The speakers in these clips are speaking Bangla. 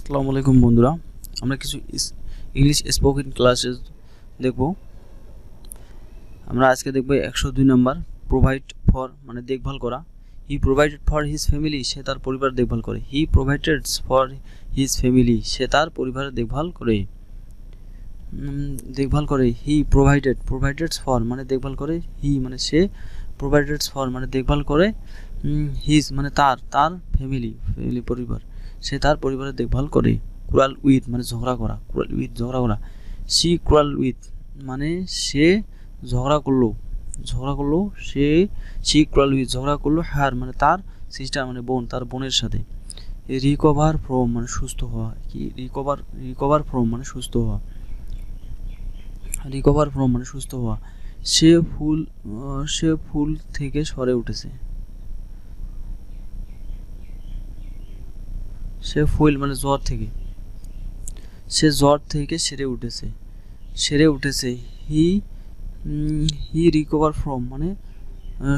আসসালামু আলাইকুম বন্ধুরা, আমরা কিছু ইংলিশ স্পোকেন ক্লাসেস দেখব। আমরা আজকে দেখব 102 নাম্বার, প্রোভাইড ফর মানে দেখভাল করা। হি প্রোভাইডেড ফর হিজ ফ্যামিলি, সে তার পরিবার দেখভাল করে। হি প্রোভাইডেড ফর হিজ ফ্যামিলি, সে তার পরিবারের দেখভাল করে। হি প্রোভাইডেড ফর মানে দেখভাল করে। হি মানে সে, প্রোভাইডেড ফর মানে দেখভাল করে। হিজ মানে তার ফ্যামিলি পরিবার, সে তার পরিবারের দেখভাল করে। কুরাল উইথ মানে ঝগড়া করা। সি কুরাল উইথ মানে সে ঝগড়া করলো। সি কুরাল উইথ ঝগড়া করলো। হার মানে তার, সিস্টার মানে বোন, তার বোনের সাথে। রিকভার ফ্রম মানে সুস্থ হওয়া। রিকভার ফ্রম মানে সুস্থ হওয়া। সে ফুল থেকে সরে উঠেছে। সে জ্বর থেকে সেরে উঠেছে। হি রিকভার ফ্রম মানে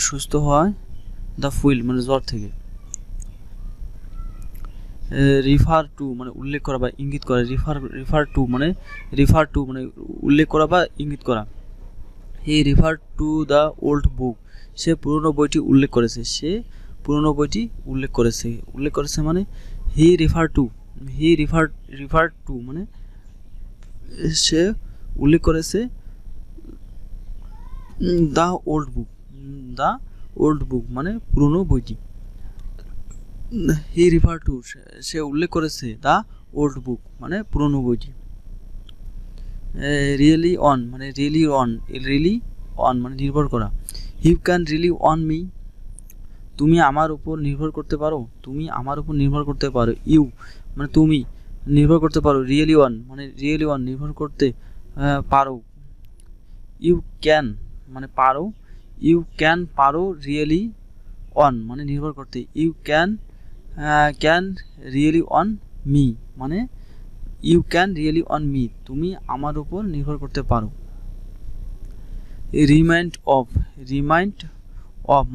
সুস্থ হয় দ্য ফুল মানে জ্বর থেকে। রিফার টু মানে উল্লেখ করা বা ইঙ্গিত করা। রিফার টু মানে উল্লেখ করা বা ইঙ্গিত করা। He refer to the old book, সে পুরনো বইটি উল্লেখ করেছে। মানে হি রিফার টু মানে সে উল্লেখ করেছে দ্য ওল্ড বুক মানে পুরনো বইটি। হি রিফার টু সে উল্লেখ করেছে দ্য ওল্ড বুক মানে পুরনো বইটি। রিয়েলি অন মানে নির্ভর করা। You can rely on me, তুমি আমার উপর নির্ভর করতে পারো। ইউ মানে তুমি, নির্ভর করতে পারো। রিয়েলি অন নির্ভর করতে পারো। ইউ ক্যান মানে পারো। রিয়েলি অন মানে নির্ভর করতে। You can rely on me মানে you can rely on me, তুমি আমার উপর নির্ভর করতে পারো। রিমাইন্ড অফ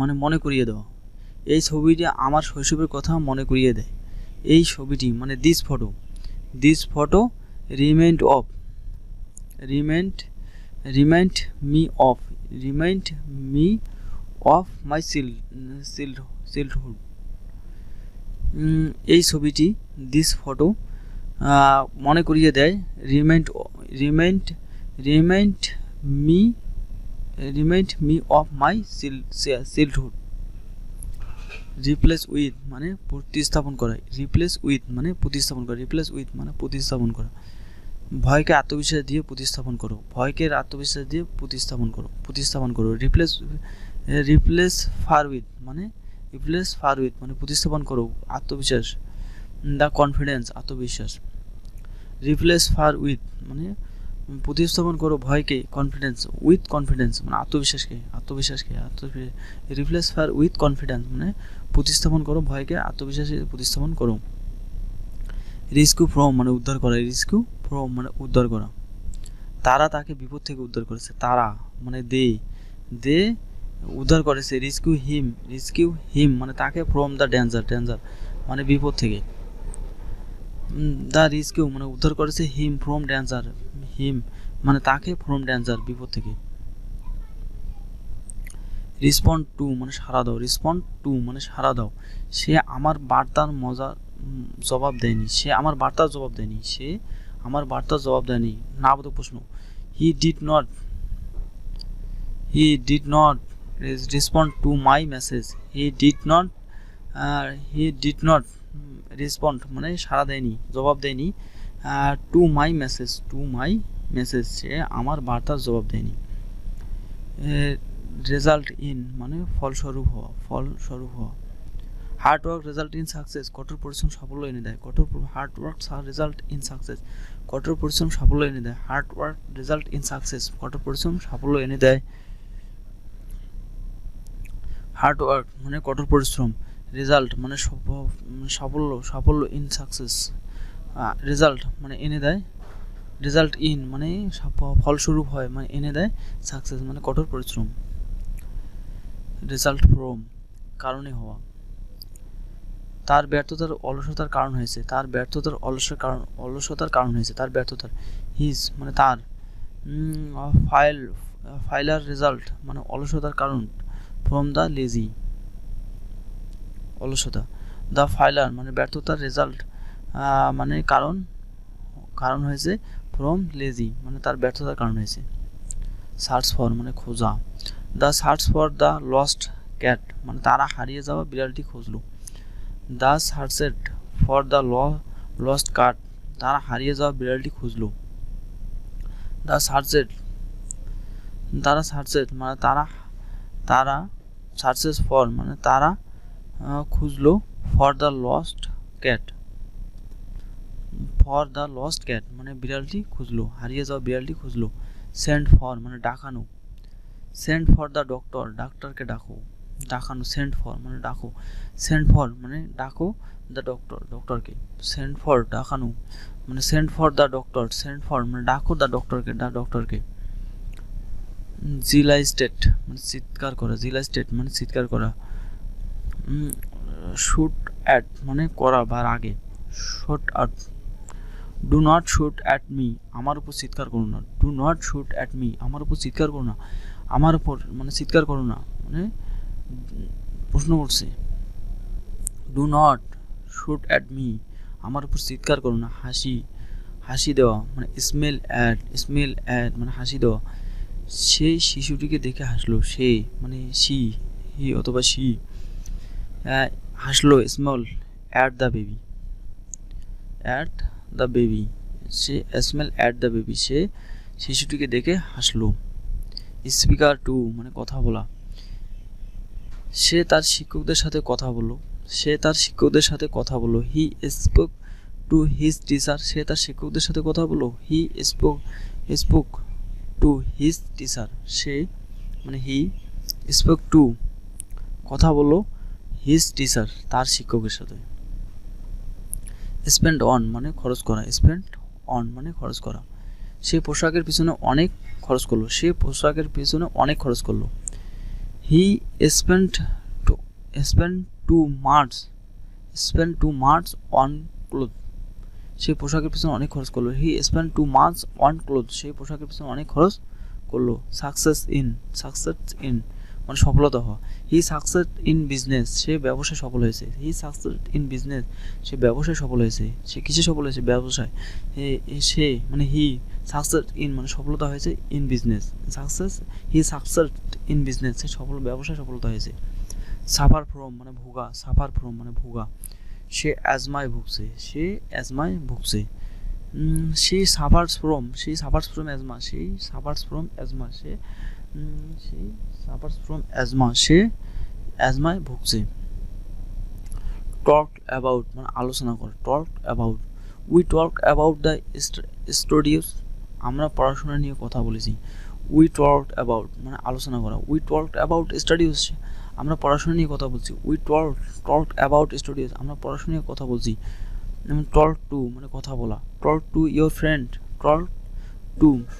মানে মনে করিয়ে দেওয়া। এই ছবিটি আমার শৈশবের কথা মনে করিয়ে দেয়। এই ছবিটি মানে this photo remind me of my childhood. এই ছবিটি দিস ফটো মনে করিয়ে দেয়। Remind me of my childhood. Replace with মানে প্রতিস্থাপন করা। রিপ্লেস উইথ মানে প্রতিস্থাপন করা। ভয়কে আত্মবিশ্বাস দিয়ে প্রতিস্থাপন করো। রিপ্লেস ফার উইথ মানে প্রতিস্থাপন করো আত্মবিশ্বাস। দ্য কনফিডেন্স আত্মবিশ্বাস। রিপ্লেস ফার উইথ মানে প্রতিস্থাপন করো ভয়কে কনফিডেন্স মানে আত্মবিশ্বাসকে। রিপ্লেস ফার উইথ কনফিডেন্স মানে প্রতিস্থাপন করো ভয়কে আত্মবিশ্বাসে প্রতিস্থাপন করো। রেস্কিউ ফ্রম মানে উদ্ধার করা। তারা তাকে বিপদ থেকে উদ্ধার করেছে। তারা মানে দে উদ্ধার করেছে। রেস্কিউ হিম মানে তাকে ফ্রম দ্য ডেঞ্জার মানে বিপদ থেকে। দ্য রেস্কিউ মানে উদ্ধার করেছে হিম ফ্রম ডেঞ্জার, মানে তাকে ফ্রম ডেঞ্জার বিপদ থেকে। রেসপন্ড টু মানে সাড়া দাও। সে আমার বার্তার জবাব দেয়নি। নাবোধক প্রশ্ন। He did not respond to my message. He did not respond মানে সাড়া দেয়নি, জবাব দেয়নি। টু মাই মেসেজ সে আমার বার্তার জবাব দেয়নি। রেজাল্ট ইন মানে ফলস্বরূপ হওয়া। Hard work result in success, কঠোর পরিশ্রম সাফল্য এনে দেয়। Hard work result in success, কঠোর পরিশ্রম সাফল্য এনে দেয়। Hard work result in success, কঠোর পরিশ্রম সাফল্য এনে দেয়। হার্ড ওয়ার্ক মানে কঠোর পরিশ্রম। রেজাল্ট মানে সাফল্য ইন সাকসেস, রেজাল্ট মানে এনে দেয়। রেজাল্ট ইন মানে ফলস্বরূপ হয় মানে এনে দেয়। সাকসেস মানে কঠোর পরিশ্রম। রেজাল্ট ফ্রম কারণে হওয়া। তার ব্যর্থতার অলসতার কারণ হয়েছে, তার ব্যর্থতার অলসতার কারণ হয়েছে, তার ব্যর্থতার হিজ মানে তার ফাইলার রেজাল্ট মানে অলসতার কারণ ফ্রম দ্য লেজি অলসতা, দ্য ফাইলার মানে ব্যর্থতার রেজাল্ট মানে কারণ হয়েছে ফ্রম লেজি মানে তার ব্যর্থতার কারণ হয়েছে। সার্চ ফর মানে খোঁজা, the search for the lost cat মানে তারা হারিয়ে যাওয়া বিড়ালটি খুঁজলো। The searched for the lost cat তারা হারিয়ে যাওয়া বিড়ালটি খুঁজলো। দ্য সার্চেড মানে তারা সার্চেস ফর মানে তারা খুঁজলো ফর দ্য লস্ট ক্যাট মানে বিড়ালটি খুঁজলো, হারিয়ে যাওয়া বিড়ালটি খুঁজলো। সেন্ড ফর মানে ডাকানো, সেন্ড ফর দ্য ডক্টর ডাক্তারকে ডাকানো, সেন্ড ফর মানে ডাকো দ্য ডক্টরকে, সেন্ড ফর ডাকানো মানে send for the doctor, send for মানে ডাকো দ্য ডক্টরকে। জিলাইস্টেট মানে চিৎকার করা, শুট অ্যাট মানে করা বা আগে, shoot at. Do not shoot at me আমার উপর চিৎকার করো না, do not shoot at me আমার উপর চিৎকার করো না, আমার উপর মানে চিৎকার করো না মানে প্রশ্ন করছে। Do not shoot at me আমার উপর চিৎকার করো না। হাসি দেওয়া মানে স্মেল অ্যাট মানে হাসি দেওয়া। সে শিশুটিকে দেখে হাসলো, সে মানে হি অথবা সি হাসলো। স্মল অ্যাট দ্য বেবি সে স্মেল অ্যাট দ্য বেবি সে শিশুটিকে দেখে হাসলো। স্পিকার টু মানে কথা বলা, সে তার শিক্ষকদের সাথে কথা বলল। He spoke to his teacher সে তার শিক্ষকদের সাথে কথা বলল। He spoke to his teacher সে মানে হি স্পোক টু কথা বলল হিজ টিচার তার শিক্ষকের সাথে। স্পেন্ড অন মানে খরচ করা, সে পোশাকের পিছনে অনেক খরচ করলো। He spend too much on cloth সে পোশাকের পিছনে অনেক খরচ করলো। He spend too much on cloth সে পোশাকের পিছনে অনেক খরচ করলো। সাকসেস ইন মানে সফলতা হওয়া। হি সাকসেস ইন বিজনেস সে ব্যবসায় সফল হয়েছে। সে কিসে সফল হয়েছে? ব্যবসায়। সে মানে হি সাকসেস ইন মানে সফলতা হয়েছে ইন বিজনেস। সে ব্যবসায় সফলতা হয়েছে। সাফার ফ্রম মানে ভোগা। সে অ্যাজমায় ভুগছে। সে সাফার্স ফ্রম অ্যাজমা সে অ্যাজমায় ভুগছে। টক অ্যাবাউট মানে আলোচনা করা। We talk about the studios আমরা পড়াশোনা নিয়ে কথা বলেছি। উই টক অ্যাবাউট মানে আলোচনা করা। উই টক অ্যাবাউট স্টাডিওস আমরা পড়াশোনা নিয়ে কথা বলছি। উই টক অ্যাবাউট স্টাডিওস আমরা পড়াশোনা নিয়ে কথা বলছি। টক টু মানে কথা বলা। টক টু ইয়োর ফ্রেন্ড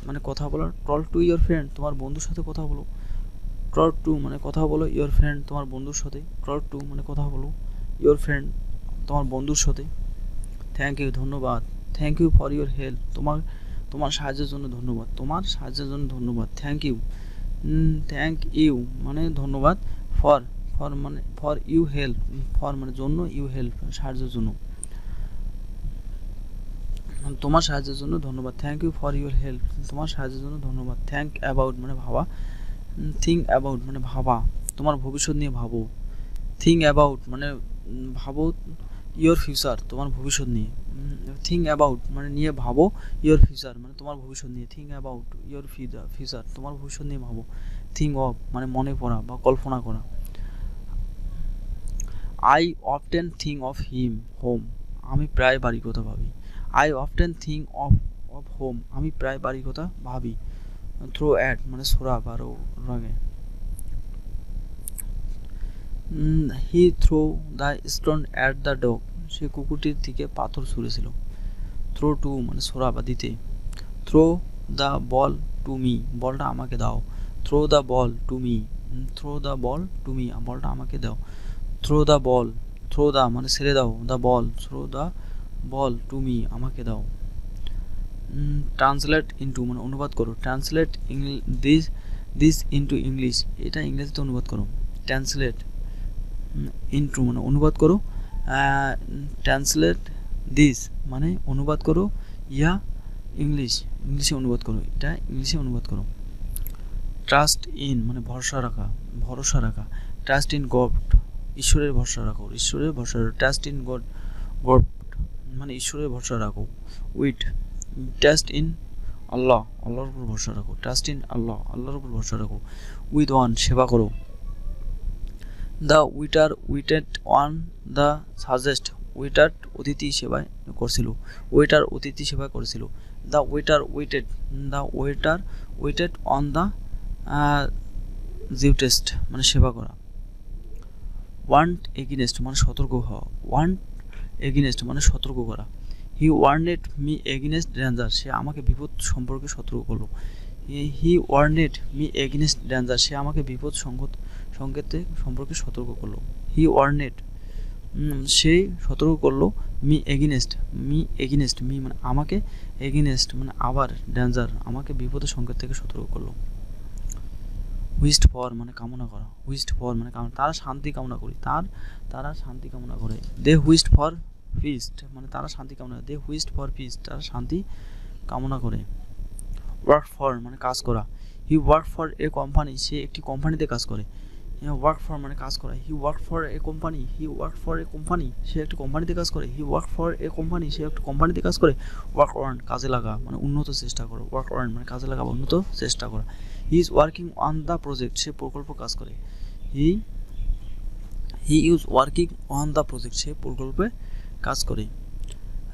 মানে কথা বলা। টক টু ইয়োর ফ্রেন্ড তোমার বন্ধুর সাথে কথা বলো। টক টু মানে কথা বলো ইয়োর ফ্রেন্ড তোমার বন্ধুর সাথে। টক টু মানে কথা বলো ইয়োর ফ্রেন্ড তোমার বন্ধুর সাথে। থ্যাংক ইউ ধন্যবাদ। Thank you for your help তোমার সাহায্যের জন্য ধন্যবাদ। থ্যাংক ইউ মানে ধন্যবাদ। ফর ইউ হেল্প মানে জন্য, ইউ হেল্প সাহায্যের জন্য, তোমার সাহায্যের জন্য ধন্যবাদ। Thank you for your help তোমার সাহায্যের জন্য ধন্যবাদ। থ্যাংক অ্যাবাউট মানে ভাবা। থিঙ্ক অ্যাবাউট মানে ভাবা, তোমার ভবিষ্যৎ নিয়ে ভাবো। থিঙ্ক অ্যাবাউট মানে ভাবো ইয়োর ফিউচার তোমার ভবিষ্যৎ নিয়ে। থিঙ্ক অ্যাবাউট মানে নিয়ে ভাবো ইয়োর ফিউচার মানে তোমার ভবিষ্যৎ নিয়ে। থিঙ্ক অ্যাবাউট ইয়োর ফিউচার তোমার ভবিষ্যৎ নিয়ে ভাবো। থিঙ্ক অফ মানে মনে পড়া বা কল্পনা করা। I often think of home আমি প্রায় বাড়ির কথা ভাবি। I often think of home আমি প্রায় বাড়ির কথা ভাবি। থ্রো অ্যাট মানে ছোড়া বা রাগে। He throw the stone at the dog সে কুকুরটির দিকে পাথর ছুঁড়েছিল। থ্রো টু মানে ছোড়া বা দিতে। Throw the ball to me বলটা আমাকে দাও। Throw the ball to me বলটা আমাকে দাও। Throw the ball throw the মানে ছেড়ে দাও, the ball, throw the ball to me আমাকে দাও। ট্রান্সলেট ইনটু মানে অনুবাদ করো, translate this this into English, এটা ইংরেজিতে অনুবাদ করো। ট্রান্সলেট ইনটু মানে অনুবাদ করো, ট্রান্সলেট দিস মানে অনুবাদ করো, ইয়া ইংলিশে অনুবাদ করো, এটা ইংলিশে অনুবাদ করো। ট্রাস্ট ইন মানে ভরসা রাখা, ট্রাস্ট ইন গড ঈশ্বরের ভরসা রাখো, ঈশ্বরের ভরসা রাখো। ট্রাস্ট ইন গড মানে ঈশ্বরের ভরসা রাখো। উইট ট্রাস্ট ইন আল্লাহর উপর ভরসা রাখো, ট্রাস্ট ইন আল্লাহর উপর ভরসা রাখো। উইথ ওয়ান সেবা করো। The waiter waited on the guest, waiter অতিথি সেবায় করেছিল। The waiter waited on the guest মানে সেবা করা। ওয়ান্ট এগেইনস্ট মানে সতর্ক হওয়া, সতর্ক করা। হি ওয়ার্নেড মি এগেইনস্ট ডেঞ্জার, সে আমাকে বিপদ সম্পর্কে সতর্ক করলো। হি ওয়ার্নেড মি এগেইনস্ট ডেঞ্জার, সে আমাকে বিপদ সংকেত সম্পর্কে সতর্ক করলো। হি ওয়ার্নেড সে সতর্ক করলো, মি এগেইনস্ট মি মানে আমাকে, এগেইনস্ট মানে আবার, ডেঞ্জার আমাকে বিপদের সংকেত থেকে সতর্ক করলো। হুইস্ট ফর মানে কামনা করা, তারা শান্তি কামনা তারা শান্তি কামনা করে। দে হুইস্ট ফর ফিস্ট মানে তারা শান্তি কামনা করে। দে হুইস্ট ফর ফিস্ট তারা শান্তি কামনা করে। ওয়ার্ক ফর মানে কাজ করা। He work for a company, সে একটি কোম্পানিতে কাজ করে। ওয়ার্ক ফর মানে কাজ করা। He work for a company, সে একটি কোম্পানিতে কাজ করে। He work for a company, সে একটি কোম্পানিতে কাজ করে। ওয়ার্ক অন কাজে লাগা মানে উন্নত চেষ্টা করো, ওয়ার্ক অন মানে কাজে লাগা উন্নত চেষ্টা করা। He is working on the project, সে প্রকল্প কাজ করে। He is working on the project, সে প্রকল্পে কাজ করে।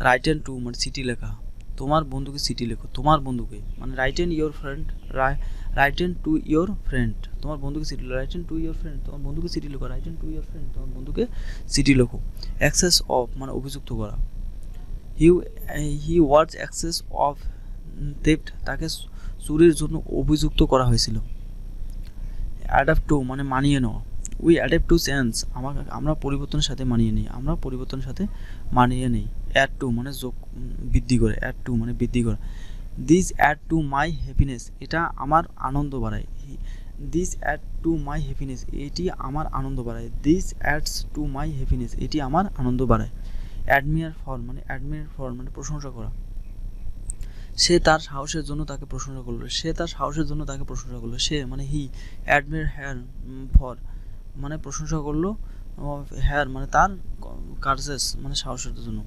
রাইট এন্ড টু মানে চিঠি লেখা, তোমার বন্ধুকে চিঠি লেখো, তোমার বন্ধুকে মানে write and your friend, write and to your friend, তোমার বন্ধুকে চিঠি লেখো। Write and to your friend, তোমার বন্ধুকে চিঠি লেখো। Write and to your friend, তোমার বন্ধুকে চিঠি লেখো। অ্যাক্সেস অফ মানে অভিযুক্ত করা। He was accused of theft, তাকে চুরির জন্য অভিযুক্ত করা হয়েছিল। অ্যাডাপ্ট টু মানে মানিয়ে নেওয়া। উই অ্যাডাপ্ট টু চেঞ্জ, আমরা পরিবর্তনের সাথে মানিয়ে নিই। অ্যাড টু মানে যোগ বৃদ্ধি করে, অ্যাড টু মানে বৃদ্ধি করা। This add to my happiness, এটা আমার আনন্দ বাড়ায়। This add to my happiness, এটি আমার আনন্দ বাড়ায়। This adds to my happiness, এটি আমার আনন্দ বাড়ায়। অ্যাডমিয়ার ফর মানে প্রশংসা করা। সে তার সাহসের জন্য তাকে প্রশংসা করলো। সে মানে হি অ্যাডমিয়ার হেয়ার ফর মানে প্রশংসা করলো, হেয়ার মানে তার কার্সেস মানে সাহসের জন্য।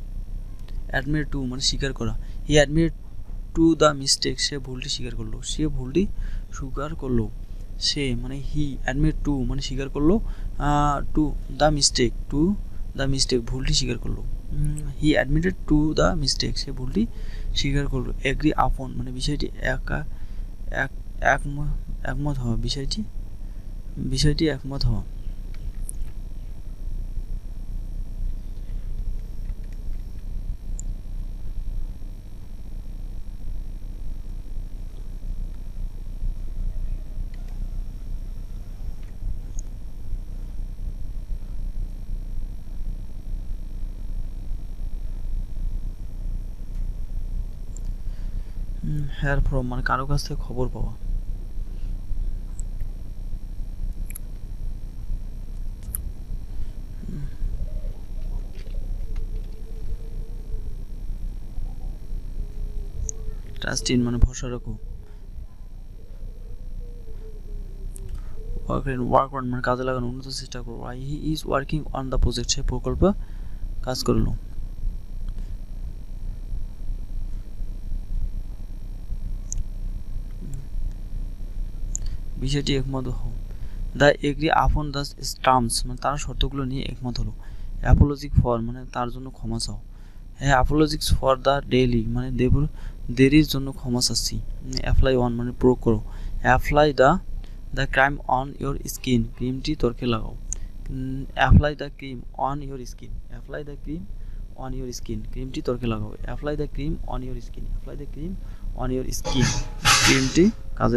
অ্যাডমিয়ার টু মানে স্বীকার করা। হি অ্যাডমিয়ার টু দ্য মিস্টেক, সে ভুলটি স্বীকার করলো। সে মানে হি অ্যাডমিট টু মানে স্বীকার করলো, টু দ্য মিস্টেক ভুলটি স্বীকার করলো। He admitted to the mistake, সে ভুলটি স্বীকার করলো। এগ্রি আপন মানে বিষয়টি একমত হওয়া, বিষয়টি একমত হওয়া। হেয়ার ফ্রম মানে কারো কাছ থেকে খবর পাওয়া। ট্রাস্ট ইন মানে ভরসা রাখো। ওয়ার্ক অন মানে কাজে লাগানো, উন্নত চেষ্টা করো। He is working on the project, সে প্রকল্পে কাজ করলো। বিষয়টি একমত হও। The agree upon the terms মানে তারা শর্তগুলো নিয়ে একমত হলো। অ্যাপোলজিক ফর মানে তার জন্য ক্ষমা চাও। হ্যাঁ অ্যাপোলজিক্স ফর দ্য ডেইলি মানে দেরির জন্য ক্ষমা চাচ্ছি। অ্যাপ্লাই অন মানে প্রয়োগ করো। Apply the cream on your skin, ক্রিমটি ত্বকে লাগাও। Apply the cream on your skin, ক্রিমটি ত্বকে লাগাও। Apply the cream on your skin, ক্রিমটি